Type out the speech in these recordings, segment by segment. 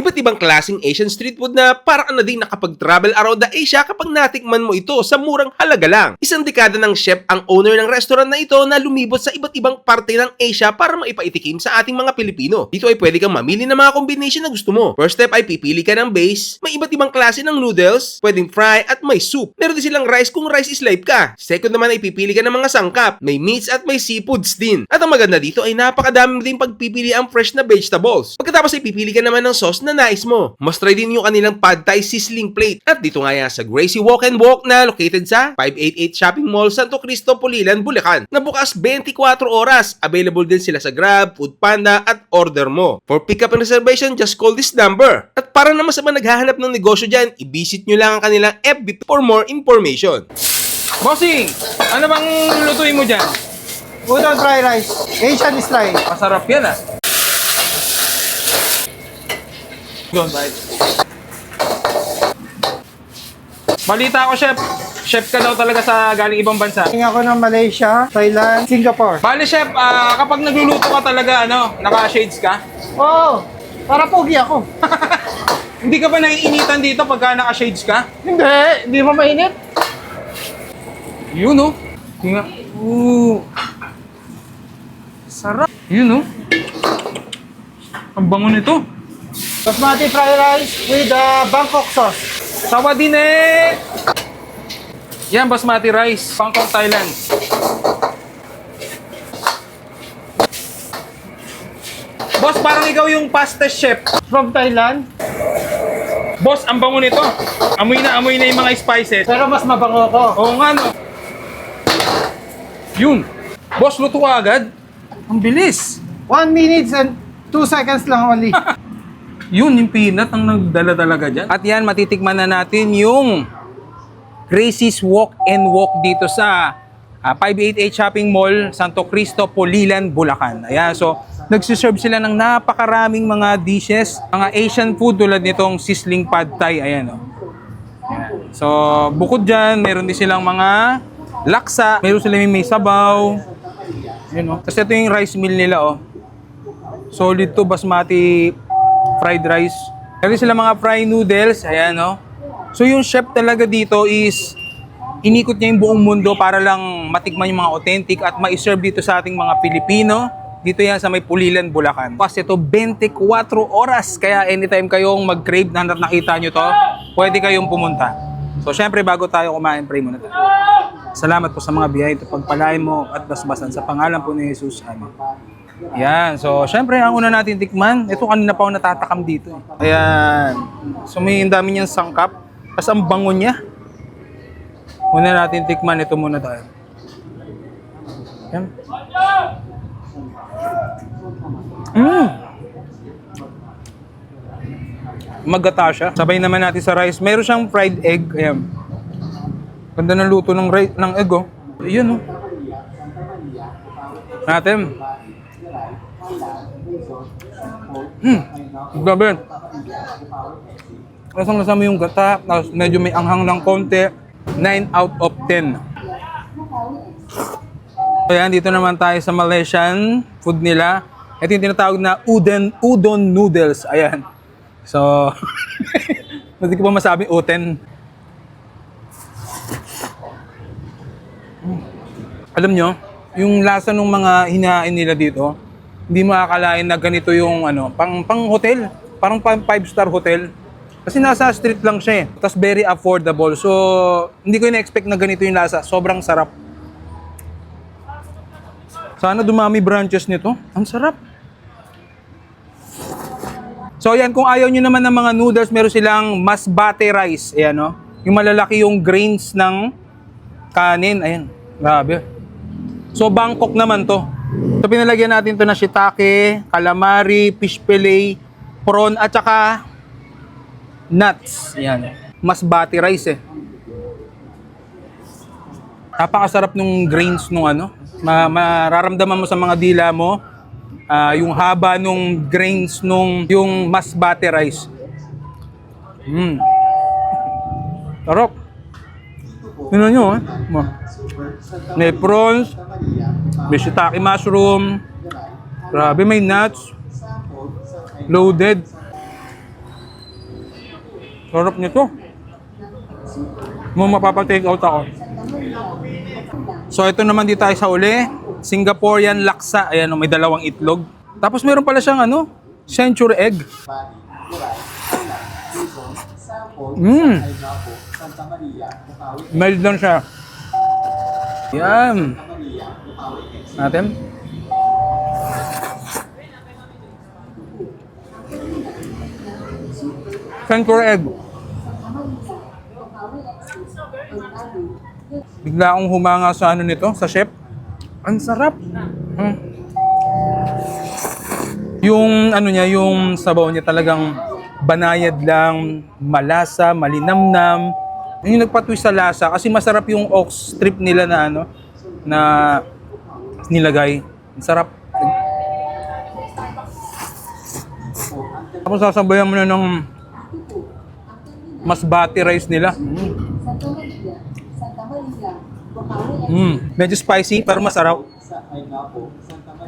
iba't ibang klaseng Asian street food na para ka na din nakapag-travel around the Asia kapag natikman mo ito sa murang halaga lang. Isang dekada ng chef ang owner ng restaurant na ito na lumibot sa iba't ibang parte ng Asia para maipaitikim sa ating mga Pilipino. Dito ay pwede kang mamili ng mga combination na gusto mo. First step ay pipili ka ng base, may iba't ibang klase ng noodles, pwedeng fry at may soup. Meron din silang rice kung rice is live ka. Second naman ay pipili ka ng mga sangkap, may meats at may seafoods din. At ang maganda dito ay napakadami din pagpipili ang fresh na vegetables. Pagkatapos ay pipili ka naman ng sauce na nais mo. Must try din yung kanilang pad thai sizzling plate. At dito nga yan sa Gracie Walk and Walk na located sa 588 Shopping Mall, Santo Cristo, Pulilan, Bulacan. Na bukas 24 oras. Available din sila sa Grab, Foodpanda at order mo. For pickup and reservation, just call this number. At para naman sa mga naghahanap ng negosyo dyan, i-visit nyo lang ang kanilang FB for more information. Bossing, ano bang lutuin mo dyan? Udon fried rice. Asian style. Masarap yan ah. Doon, bye. Balita ko, chef. Chef ka daw talaga sa galing ibang bansa. Tingin ako ng Malaysia, Thailand, Singapore. Bale, chef, kapag nagluluto ka talaga, naka-shades ka? Oh, para pogi ako. Hindi ka ba naiinitan dito pagka naka-shades ka? Hindi mo mainit. Yun, oh. Tingnan. Ooh. Sarap. Yun, oh. Ang bango nito. Basmati fried rice with Bangkok sauce. Sawadine! Yan, basmati rice. Bangkok, Thailand. Boss, parang ikaw yung fastest chef. From Thailand. Boss, ang bango nito. Amoy na yung mga spices. Pero mas mabango ko. Oo nga, no. Yun. Boss, luto ka agad. Ang bilis. 1 minute and 2 seconds lang only. Yun, yung peanut ang nagdala talaga dyan. At yan, matitikman na natin yung Gracie's Walk and Walk dito sa 588 Shopping Mall, Santo Cristo, Pulilan, Bulacan. Ayan, so nagsiserve sila ng napakaraming mga dishes, mga Asian food tulad nitong sizzling pad thai. Ayan, oh. Ayan. So, bukod dyan, meron din silang mga laksa, meron silang may sabaw. Ayan, oh. Tapos ito yung rice meal nila, oh. Solid to, basmati fried rice. Meron sila mga fried noodles. Ayan, no? So, yung chef talaga dito is inikot niya yung buong mundo para lang matikman yung mga authentic at ma-serve dito sa ating mga Pilipino. Dito yan sa may Pulilan, Bulacan. Kasi ito 24 oras. Kaya anytime kayong mag-crave na nakita nyo to, pwede kayong pumunta. So, syempre, bago tayo kumain, pray muna tayo. Salamat po sa mga biyaya ito. Pagpalain mo at basbasan sa pangalan po ni Jesus. Amen. Yan. So, syempre, ang una natin tikman, ito kanina pa ako natatakam dito. Ayan. So, may dami niyang sangkap. Tapos ang bango niya. Una natin tikman, ito muna tayo. Yan. Magata siya. Sabay naman natin sa rice. Meron siyang fried egg. Ayan. Ganda ng luto ng egg, oh. Ayan, oh. Natin. Grabe. Lasang-lasa mo yung gata, tapos medyo may anghang ng konti. 9 out of 10. So yan, dito naman tayo sa Malaysian food nila. Ito yung tinatawag na udon noodles. Ayan. So, hindi ko pa masabing uten. Alam nyo, yung lasa ng mga hinain nila dito, hindi mo akalain na ganito yung pang hotel, parang 5-star hotel. Kasi nasa street lang siya eh. Tapos very affordable. So, hindi ko na-expect na ganito yung lasa. Sobrang sarap. Sana dumami branches nito. Ang sarap. So, yan. Kung ayaw nyo naman ng mga noodles, meron silang masbate rice. Ayan, no? Yung malalaki yung grains ng kanin. Ayan. Grabe. So, Bangkok naman to. So, pinalagyan natin to na shiitake, calamari, fish fillet, prawn, at saka nuts. Yan. Masbate rice eh. Napakasarap nung grains nung mararamdaman mo sa mga dila mo yung haba nung grains nung yung masbate rice. Sarap. Tingnan nyo, eh. May prawns, may shiitake mushroom, grabe, may nuts, loaded. Sarap nito. Mo mapapa-take out ako. So ito naman dito tayo sa uli. Singaporean laksa. Ayan, may dalawang itlog. Tapos meron pala siyang century egg. Mild lang siya. Yan. Natin. Century egg. Bigla akong humanga sa nito, sa chef. Ang sarap. Yung niya, yung sabaw niya talagang banayad lang, malasa, malinamnam. Yung nagpatwist sa lasa kasi masarap yung ox strip nila na na nilagay. Ang sarap. Tapos sasabayan mo na ng masbati rice nila. Medyo spicy pero masarap.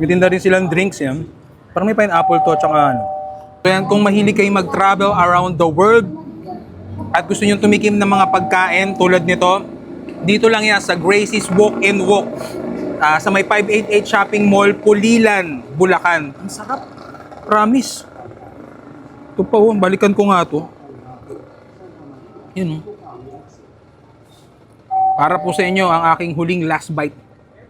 May tinda rin silang drinks yan. Parang may pineapple to tsaka So yan, kung mahilig kayo mag-travel around the world at gusto nyo tumikim ng mga pagkain tulad nito, dito lang yan sa Gracie's Walk and Walk sa may 588 Shopping Mall, Pulilan, Bulacan. Ang sarap. Promise. Ito pa balikan ko nga to. Yun Para po sa inyo ang aking huling last bite.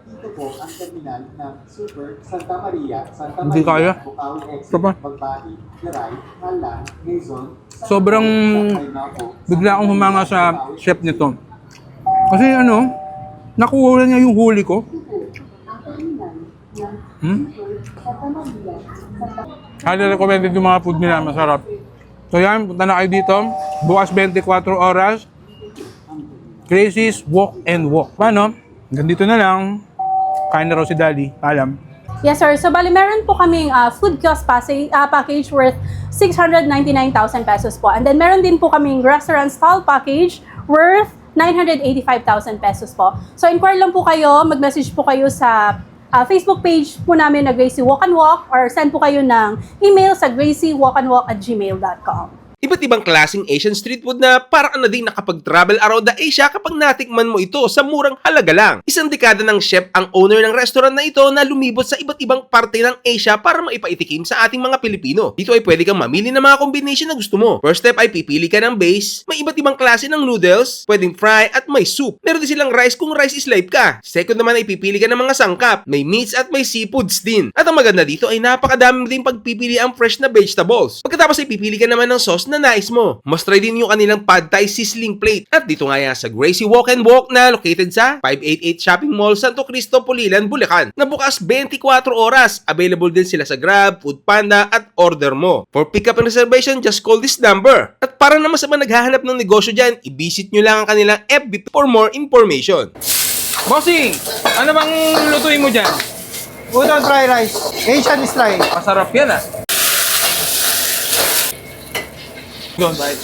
Ito po ang terminal ng Super Santa Maria, Hindi kaya. Bukawi Exit, Ito pa. Bagbahi, Garay, Halan, Quezon, Sobrang bigla akong humanga sa chef nito. Kasi nakuha niya yung huli ko. Highly recommended yung mga food nila, masarap. So yan, punta na kayo dito. Bukas 24 oras. Gracie's Walk and Walk. Paano? Hanggang dito na lang. Kain na raw si Daddy. Alam. Yes, sir. So, bali, meron po kaming food kiosk package worth 699,000 pesos po. And then, meron din po kaming restaurant stall package worth 985,000 pesos po. So, inquire lang po kayo, mag-message po kayo sa Facebook page po namin na Gracie Walk and Walk or send po kayo ng email sa graciewalkandwalk@gmail.com. Iba't ibang klaseng Asian street food na parang na din nakapag-travel around the Asia kapag natikman mo ito sa murang halaga lang. Isang dekada ng chef ang owner ng restaurant na ito na lumibot sa iba't ibang parte ng Asia para maipaitikim sa ating mga Pilipino. Dito ay pwede kang mamili ng mga combination na gusto mo. First step ay pipili ka ng base, may iba't ibang klase ng noodles, pwedeng fry at may soup. Meron din silang rice kung rice is life ka. Second naman ay pipili ka ng mga sangkap, may meats at may seafoods din. At ang maganda dito ay napakadami din pagpipili ang fresh na vegetables. Pagkatapos ay pipili ka naman ng sauce na nais mo. Must try din yung kanilang pad thai sizzling plate. At dito nga yan sa Gracie Walk and Walk na located sa 588 Shopping Mall, Santo Cristo, Pulilan, Bulacan. Na bukas 24 oras. Available din sila sa Grab, Foodpanda at order mo. For pickup and reservation, just call this number. At para naman sa mga naghahanap ng negosyo dyan, i-visit nyo lang ang kanilang FB for more information. Bossing! Ano bang lutuin mo dyan? Udon fried rice. Asian style. Masarap yan Don't bite.